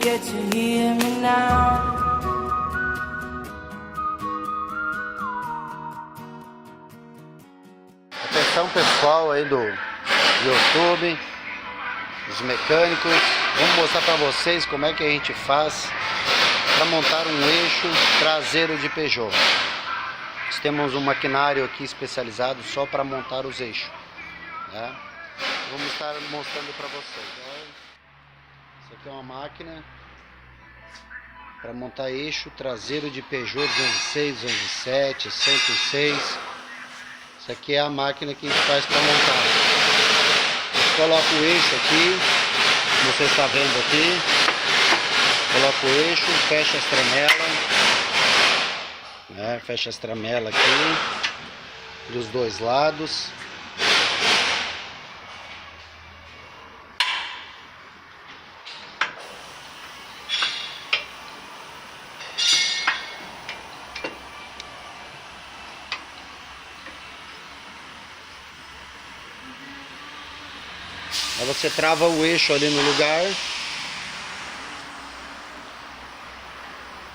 get to hear me now. Atenção pessoal aí do YouTube, os mecânicos, vamos mostrar para vocês como é que a gente faz para montar um eixo traseiro de Peugeot. Nós temos um maquinário aqui especializado só para montar os eixos, né? Vamos estar mostrando para vocês. Isso aqui é uma máquina para montar eixo traseiro de Peugeot 206, 207, 106. Isso aqui é a máquina que a gente faz para montar. A gente coloca o eixo aqui, como você está vendo aqui. Coloca o eixo, fecha as tramelas, né? Fecha as tramelas aqui dos dois lados. Aí você trava o eixo ali no lugar.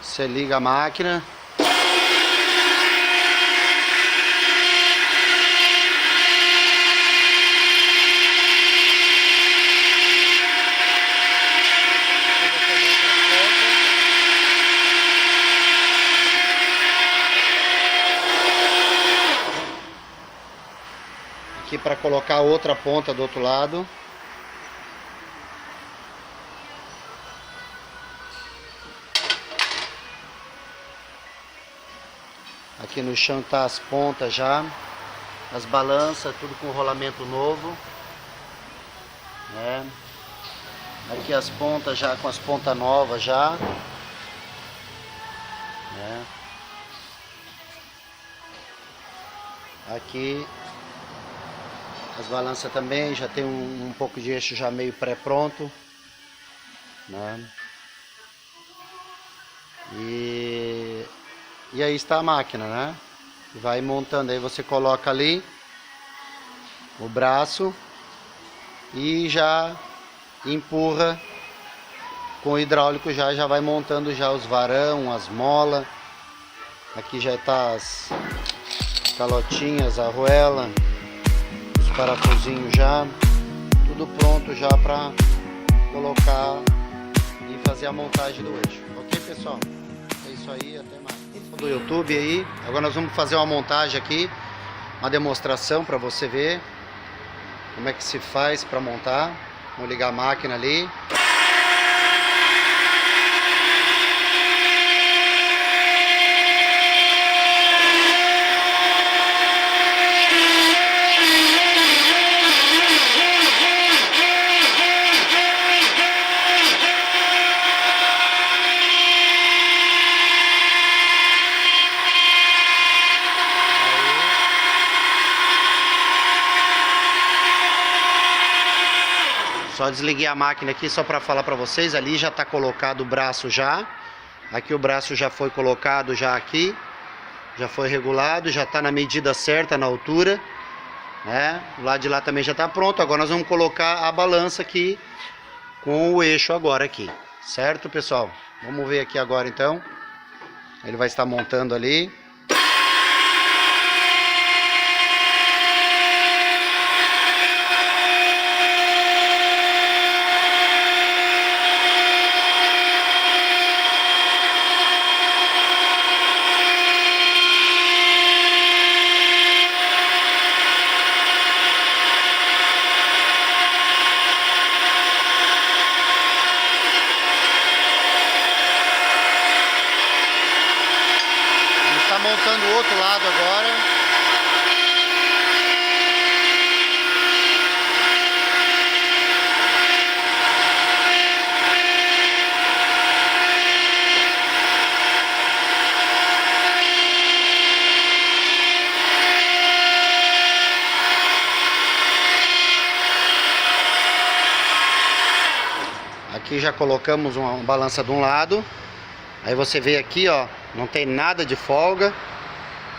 Você liga a máquina. Aqui para colocar outra ponta do outro lado. Aqui no chão tá as pontas já, as balanças, tudo com rolamento novo, né? Aqui as pontas já com as pontas novas já, né? Aqui as balanças também já tem um pouco de eixo já meio pré-pronto, né? E aí está a máquina, né? Vai montando, aí você coloca ali o braço e já empurra com o hidráulico, já vai montando já os varão, as molas. Aqui já está as calotinhas, a arruela, os parafusinhos já, tudo pronto já para colocar e fazer a montagem do eixo. Ok, pessoal? É isso aí, até mais. Do YouTube aí, agora nós vamos fazer uma montagem aqui, uma demonstração para você ver como é que se faz para montar. Vamos ligar a máquina ali. Só desliguei a máquina aqui só para falar para vocês, ali já está colocado o braço já. Aqui o braço já foi colocado já aqui. Já foi regulado, já está na medida certa, na altura, né? O lado de lá também já está pronto. Agora nós vamos colocar a balança aqui com o eixo agora aqui. Certo, pessoal? Vamos ver aqui agora então. Ele vai estar montando ali. Montando o outro lado agora. Aqui já colocamos uma balança de um lado. Aí você vê aqui, ó, não tem nada de folga,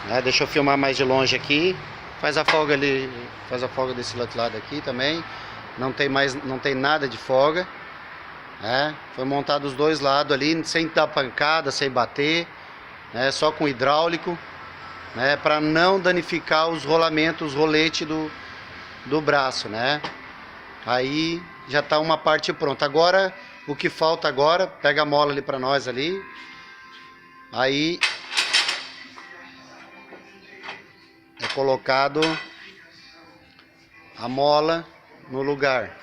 né? Deixa eu filmar mais de longe aqui. Faz a folga ali, faz a folga desse outro lado aqui também. Não tem nada de folga. né? Foi montado os dois lados ali, sem dar pancada, sem bater, né? Só com hidráulico, né? Para não danificar os rolamentos, os roletes do braço, né? Aí já tá uma parte pronta. Agora, o que falta agora, pega a mola ali para nós ali. Aí é colocado a mola no lugar.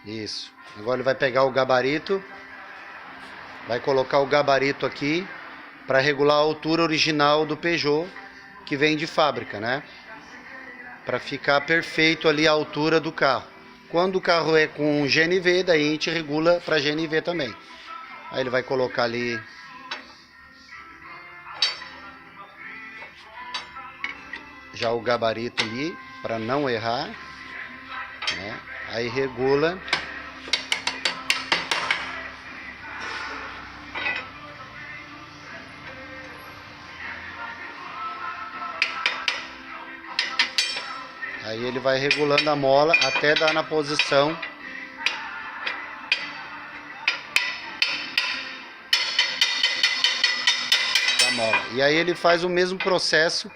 Isso. Agora ele vai pegar o gabarito, vai colocar o gabarito aqui para regular a altura original do Peugeot que vem de fábrica, né? Para ficar perfeito ali a altura do carro. Quando o carro é com GNV, daí a gente regula para GNV também. Aí ele vai colocar ali já o gabarito ali para não errar, né? Aí regula. Aí ele vai regulando a mola até dar na posição da mola. E aí ele faz o mesmo processo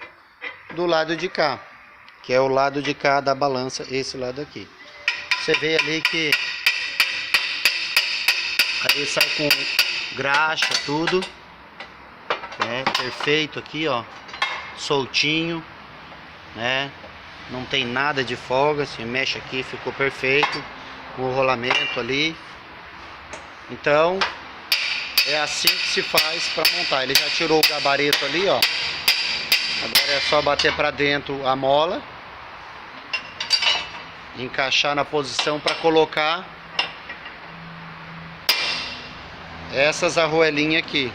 do lado de cá, que é o lado de cá da balança, esse lado aqui. Você vê ali que aí sai com graxa, tudo, né? Perfeito aqui, ó, soltinho, né? Não tem nada de folga, se mexe aqui, ficou perfeito, com o rolamento ali. Então, é assim que se faz para montar. Ele já tirou o gabarito ali, ó. Agora é só bater para dentro a mola, encaixar na posição para colocar essas arruelinhas aqui.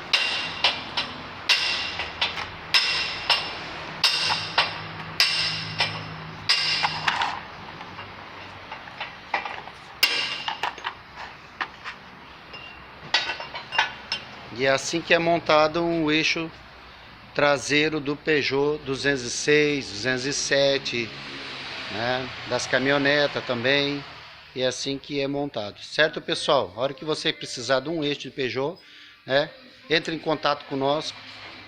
E é assim que é montado um eixo traseiro do Peugeot 206, 207, né? Das caminhonetas também. E é assim que é montado, certo, pessoal? A hora que você precisar de um eixo de Peugeot, né, entre em contato conosco.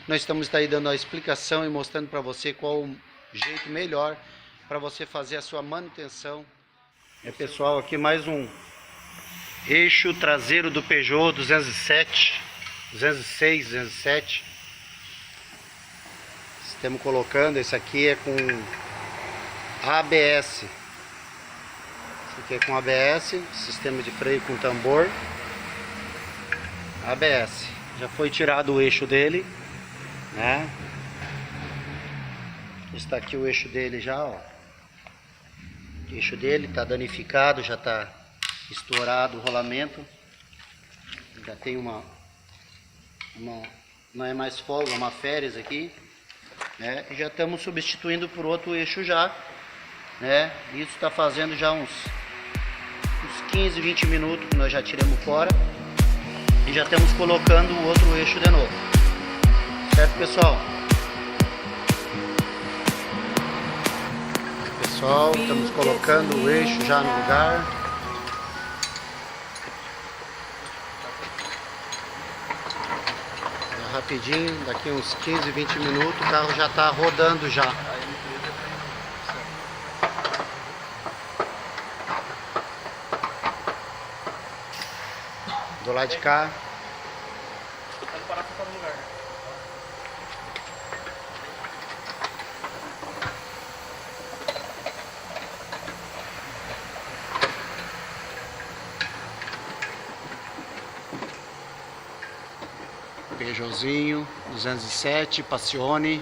Nós estamos aí dando a explicação e mostrando para você qual o jeito melhor para você fazer a sua manutenção. Pessoal, aqui mais um eixo traseiro do Peugeot 207, 206, 207. Estamos colocando, esse aqui é com ABS. Esse aqui é com ABS, sistema de freio com tambor. ABS. Já foi tirado o eixo dele, né? Está aqui o eixo dele já, ó. O eixo dele está danificado, já está estourado o rolamento. Já tem não é mais folga, uma férias aqui, né? E já estamos substituindo por outro eixo já, né? Isso está fazendo já uns 15, 20 minutos que nós já tiramos fora e já estamos colocando o outro eixo de novo, certo, pessoal? Pessoal, estamos colocando o eixo já no lugar. Rapidinho, daqui uns 15, 20 minutos o carro já está rodando já. Do lado de cá. Peugeotzinho 207 Passione.